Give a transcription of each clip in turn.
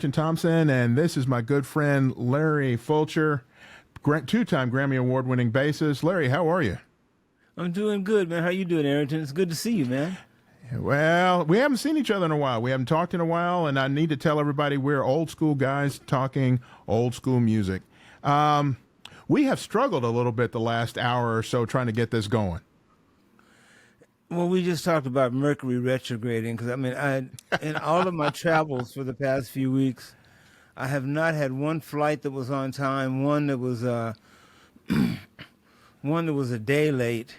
Errington Thompson, and this is my good friend Larry Fulcher, two-time Grammy Award-winning bassist. Larry, how are you? I'm doing good, man. How you doing, Errington? It's good to see you, man. Well, we haven't seen each other in a while. We haven't talked in a while, and I need to tell everybody we're old school guys talking old school music. We have struggled a little bit the last hour or so trying to get this going. Well, we just talked about Mercury retrograding because, I mean, in all of my travels for the past few weeks, I have not had one flight that was on time, one that was one that was a day late.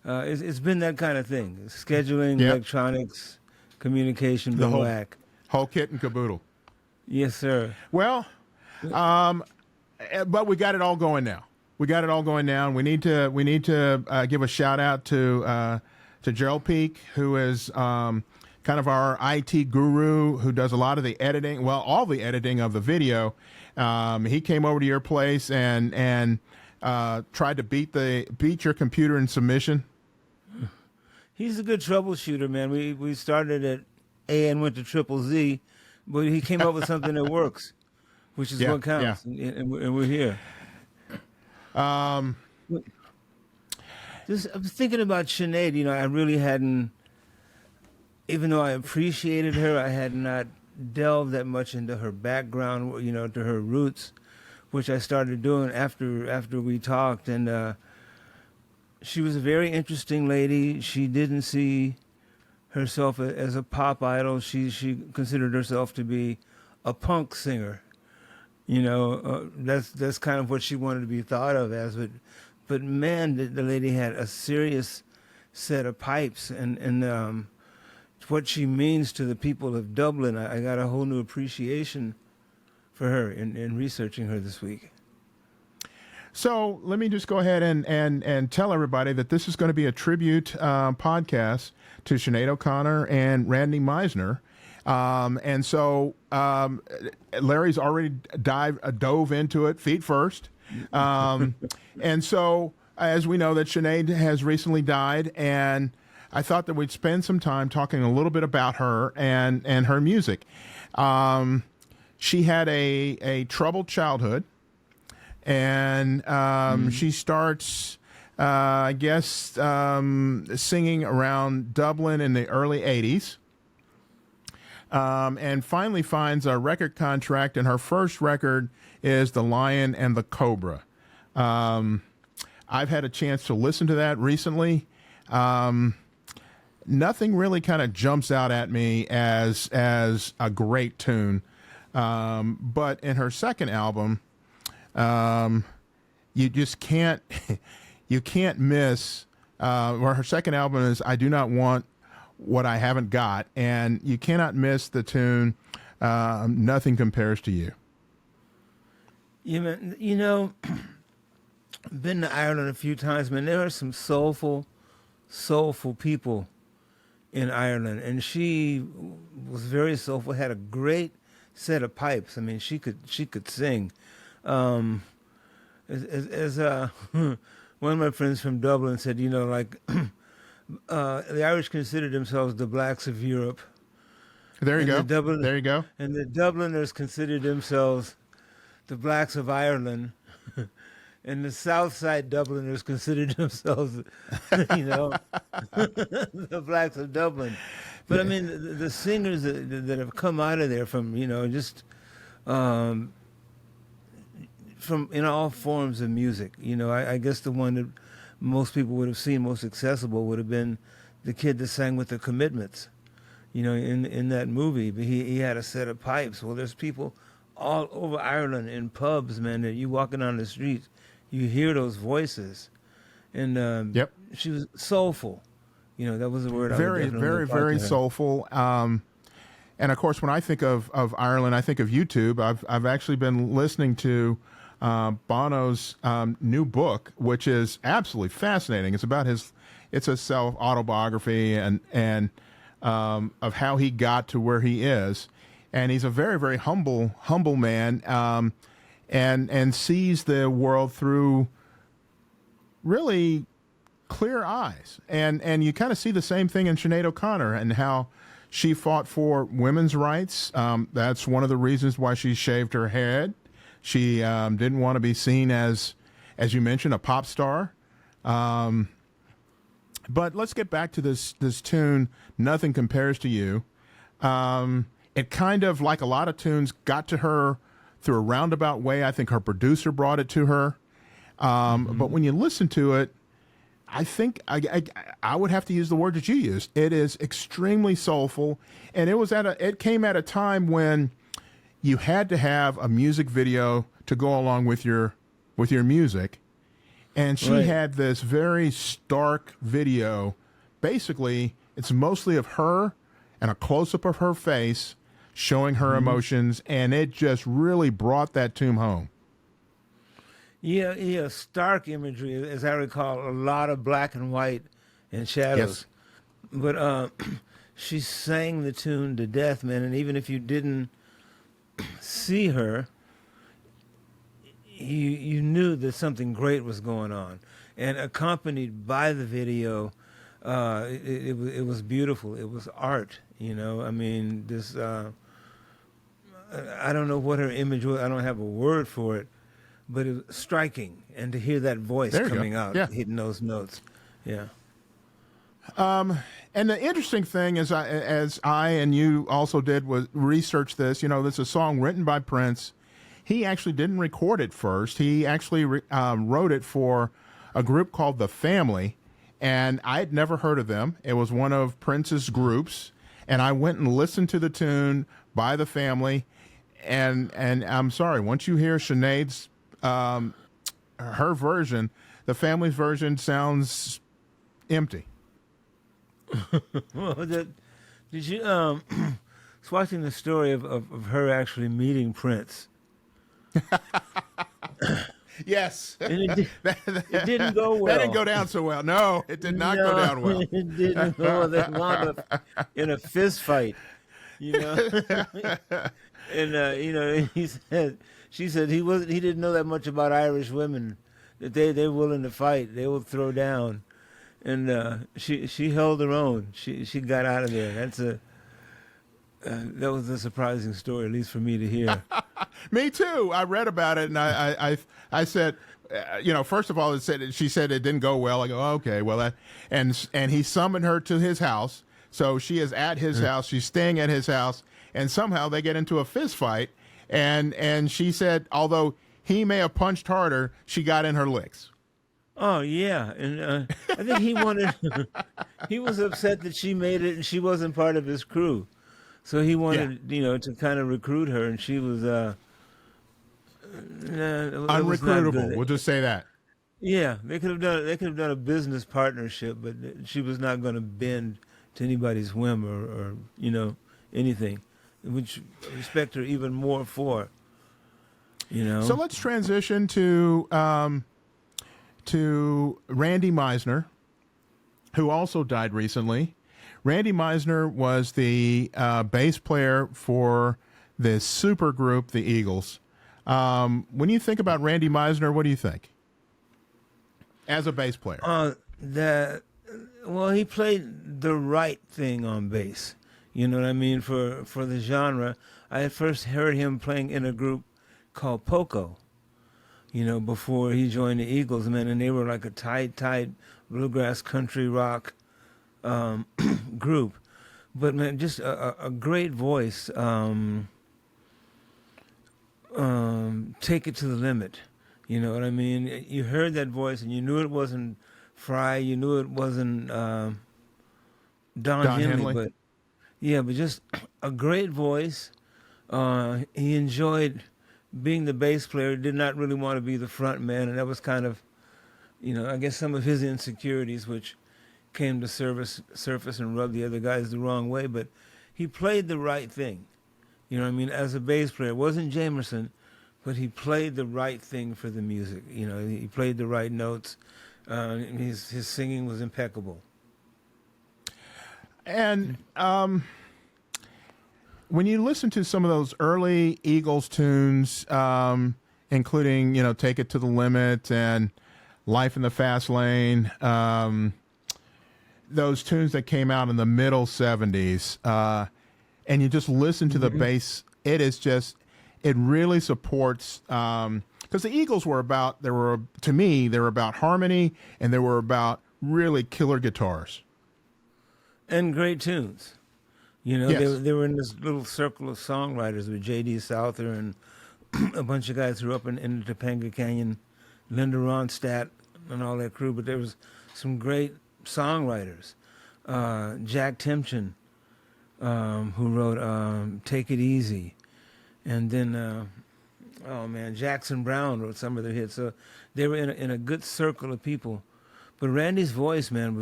It's been that kind of thing. Scheduling, Yep. Electronics, communication, been whack. Whole kit and caboodle. Yes, sir. Well, but we got it all going now. We got it all going now, and we need to give a shout out to Gerald Peak, who is kind of our IT guru, who does a lot of the editing. Well, all the editing of the video. He came over to your place and tried to beat your computer in submission. He's a good troubleshooter, man. We started at A and went to triple Z, but he came up with something that works, which is what counts, and we're here. I was thinking about Sinead. You know, I really hadn't, even though I appreciated her, I had not delved that much into her background, you know, to her roots, which I started doing after we talked. And she was a very interesting lady. She didn't see herself as a pop idol. She considered herself to be a punk singer. You know, that's kind of what she wanted to be thought of as. But man, the lady had a serious set of pipes, and what she means to the people of Dublin, I got a whole new appreciation for her in researching her this week. So let me just go ahead and tell everybody that this is going to be a tribute podcast to Sinead O'Connor and Randy Meisner. And so Larry's already dove into it feet first. And so, as we know, that Sinead has recently died, and I thought that we'd spend some time talking a little bit about her and her music. She had a troubled childhood, and she starts, I guess, singing around Dublin in the early 80s. And finally finds a record contract, and her first record is The Lion and the Cobra. I've had a chance to listen to that recently. Nothing really kind of jumps out at me as a great tune. But in her second album, you just can't miss, where her second album is I Do Not Want What I Haven't Got, and you cannot miss the tune Nothing Compares to You. Yeah, man, you know, been to Ireland a few times, man. There are some soulful people in Ireland, and she was very soulful, had a great set of pipes. I mean, she could sing. One of my friends from Dublin said, you know, like, the Irish consider themselves the blacks of Europe. There you go. There you go. And the Dubliners consider themselves the blacks of Ireland. And the South Side Dubliners consider themselves, you know, the blacks of Dublin. But I mean, the singers that have come out of there from, you know, just from in all forms of music. You know, I guess the one that most people would have seen most accessible would have been the kid that sang with the Commitments, you know, in that movie. But he had a set of pipes. Well, there's people all over Ireland in pubs, man, that you walking on the street, you hear those voices. And she was soulful. You know, that was the word. Very soulful. And of course, when I think of Ireland, I think of YouTube. I've actually been listening to Bono's new book, which is absolutely fascinating. It's about it's a self-autobiography and of how he got to where he is. And he's a very, very humble man, and sees the world through really clear eyes. And you kind of see the same thing in Sinead O'Connor and how She fought for women's rights. That's one of the reasons why she shaved her head. She didn't want to be seen as you mentioned, a pop star. But let's get back to this tune, Nothing Compares to You. It kind of, like a lot of tunes, got to her through a roundabout way. I think her producer brought it to her. But when you listen to it, I think I would have to use the word that you used. It is extremely soulful, and it came at a time when you had to have a music video to go along with your music, and she had this very stark video. Basically, it's mostly of her and a close-up of her face showing her emotions, and it just really brought that tune home. Yeah, stark imagery, as I recall, a lot of black and white and shadows. Yes. But she sang the tune to death, man, and even if you didn't see her, you knew that something great was going on. And accompanied by the video, it was beautiful. It was art, you know. I mean, this, I don't know what her image was. I don't have a word for it. But it was striking, and to hear that voice coming out, hitting those notes, yeah. And the interesting thing is, as I and you also did, was research this. You know, this is a song written by Prince. He actually didn't record it first. He actually wrote it for a group called The Family, and I had never heard of them. It was one of Prince's groups, and I went and listened to the tune by The Family, and I'm sorry, once you hear Sinead's her version, the Family's version, sounds empty. Well, did you I was watching the story of her actually meeting Prince. Yes. And it didn't go well. That didn't go down so well. No, it did not go down well. It didn't go well. They wound up in a fist fight, you know. And you know, she said he didn't know that much about Irish women, that they're willing to fight, they will throw down, and she held her own. She got out of there. That was a surprising story, at least for me to hear. Me too. I read about it, and I said, you know, first of all, she said it didn't go well. I go, okay, well, and he summoned her to his house. So she is at his house. She's staying at his house, and somehow they get into a fist fight. And she said, although he may have punched harder, she got in her licks. Oh yeah, and I think he wanted. He was upset that she made it and she wasn't part of his crew, so he wanted, you know, to kind of recruit her, and she was unrecruitable. We'll just say that. Yeah, they could have done a business partnership, but she was not going to bend to anybody's whim or you know, anything, which I respect her even more for. You know. So let's transition to Randy Meisner, who also died recently. Randy Meisner was the bass player for this super group, the Eagles. When you think about Randy Meisner, what do you think as a bass player? Well, he played the right thing on bass. You know what I mean? For the genre, I had first heard him playing in a group called Poco, you know, before he joined the Eagles, man, and they were like a tight bluegrass country rock group. But man, just a great voice. Take it to the limit. You know what I mean? You heard that voice and you knew it wasn't Fry, you knew it wasn't Don Henley, but yeah, but just a great voice. He enjoyed being the bass player, did not really want to be the front man, and that was kind of, you know, I guess some of his insecurities, which came to surface and rubbed the other guys the wrong way, but he played the right thing. You know what I mean? As a bass player, it wasn't Jamerson, but he played the right thing for the music. You know, he played the right notes. His singing was impeccable. And when you listen to some of those early Eagles tunes, including, you know, Take It to the Limit and Life in the Fast Lane, those tunes that came out in the middle 70s, and you just listen to the bass, it really supports, because the Eagles were about, to me, they were about harmony, and they were about really killer guitars. And great tunes. You know, Yes. they were in this little circle of songwriters with J.D. Souther and a bunch of guys who were up in the Topanga Canyon, Linda Ronstadt and all that crew. But there was some great songwriters. Jack Timchin, who wrote Take It Easy. And then, Jackson Brown wrote some of their hits. So they were in a good circle of people. But Randy's voice, man,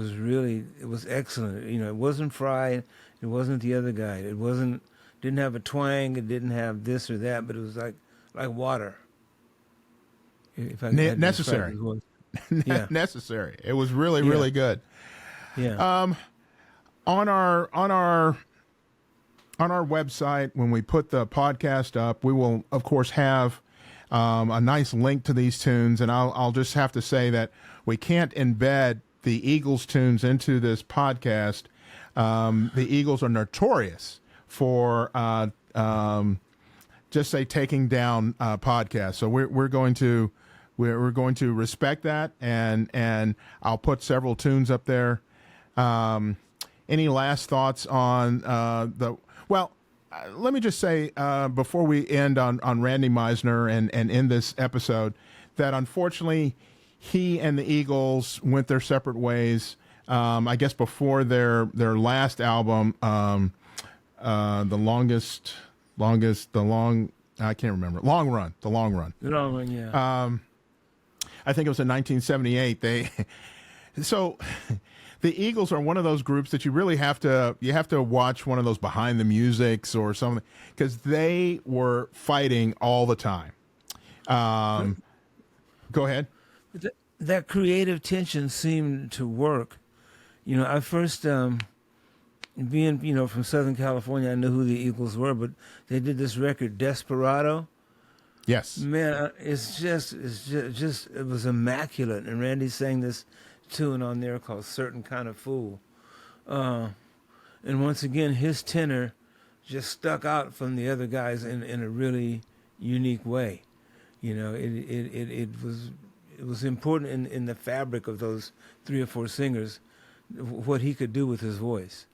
it was excellent. You know, it wasn't fried. It wasn't the other guy. Didn't have a twang. It didn't have this or that, but it was like water. If I had to Necessary. describe his voice. Yeah. Necessary. It was really, really good. Yeah. On our website, when we put the podcast up, we will of course have a nice link to these tunes, and I'll just have to say that we can't embed the Eagles tunes into this podcast. The Eagles are notorious for just say taking down podcasts, so we're going to respect that, and I'll put several tunes up there. Any last thoughts on let me just say before we end on Randy Meisner and end this episode, that unfortunately he and the Eagles went their separate ways. I guess before their last album, Long Run, yeah. I think it was in 1978. The Eagles are one of those groups that you really have to watch one of those behind the musics or something, because they were fighting all the time. Go ahead. That creative tension seemed to work. You know, I first, being, from Southern California, I knew who the Eagles were, but they did this record, Desperado. Yes. Man, it was immaculate. And Randy sang this tune on there called Certain Kind of Fool. And once again, his tenor just stuck out from the other guys in a really unique way. You know, it was important in the fabric of those 3 or 4 singers, what he could do with his voice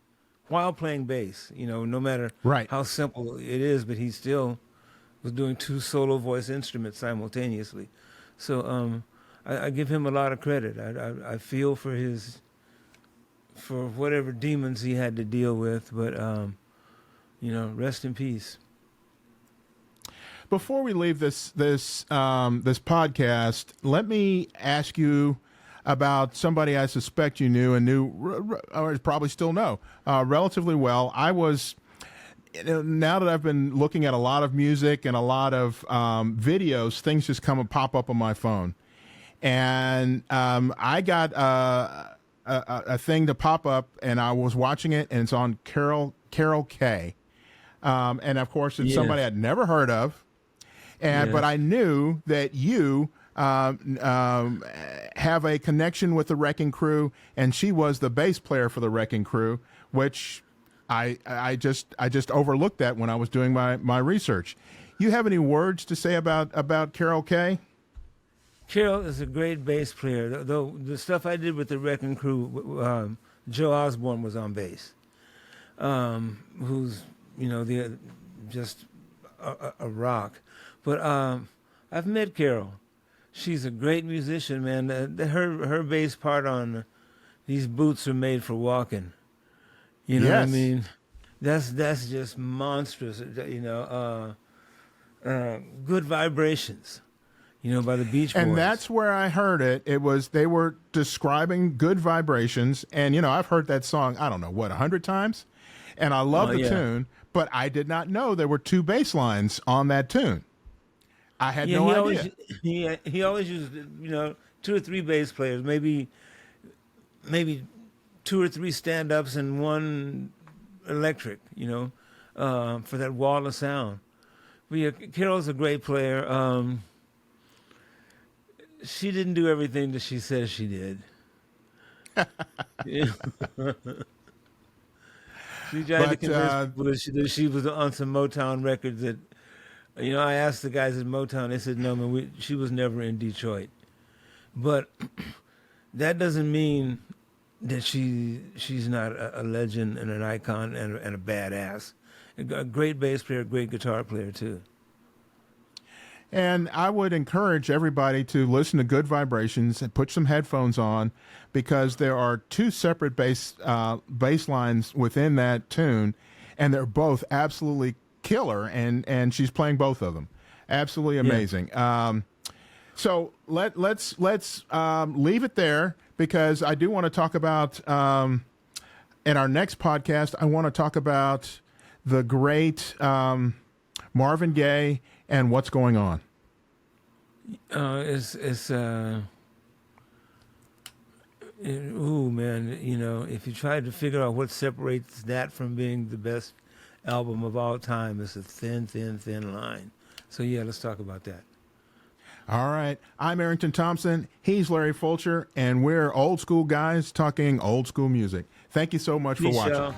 while playing bass, no matter how simple it is, but he still was doing 2 solo voice instruments simultaneously. So I give him a lot of credit. I feel for whatever demons he had to deal with, but rest in peace. Before we leave this podcast, let me ask you about somebody I suspect you knew or probably still know relatively well. I was, now that I've been looking at a lot of music and a lot of videos, things just pop up on my phone, and I got a thing to pop up, and I was watching it, and it's on Carol Kay, and of course it's somebody I'd never heard of. But I knew that you have a connection with the Wrecking Crew, and she was the bass player for the Wrecking Crew, which I just overlooked that when I was doing my research. You have any words to say about Carol Kay? Carol is a great bass player. Though the stuff I did with the Wrecking Crew, Joe Osborne was on bass, who's just a rock. But I've met Carol. She's a great musician, man. Her bass part on These Boots Are Made for Walking. You know what I mean? That's just monstrous. Good Vibrations. By the Beach Boys. And that's where I heard it. They were describing Good Vibrations, and I've heard that song, I don't know, 100 times? And I love the tune, but I did not know there were 2 bass lines on that tune. I had no idea. He always used 2 or 3 bass players, maybe 2 or 3 stand-ups and 1 electric, for that wall of sound. But Carol's a great player. She didn't do everything that she says she did. Yeah. She tried to But convince people that she was on some Motown records. That I asked the guys at Motown. They said, "No, man, she was never in Detroit." But that doesn't mean that she's not a legend and an icon and a badass. A great bass player, great guitar player too. And I would encourage everybody to listen to Good Vibrations and put some headphones on, because there are two separate bass lines within that tune, and they're both absolutely killer. And she's playing both of them, absolutely amazing. Yeah. So let's leave it there, because I do want to talk about in our next podcast. I want to talk about the great Marvin Gaye and what's going on. Ooh, man, if you try to figure out what separates that from being the best album of all time, it's a thin, thin, thin line. So yeah, let's talk about that. All right. I'm Errington Thompson. He's Larry Fulcher, and we're old school guys talking old school music. Thank you so much for watching. Y'all.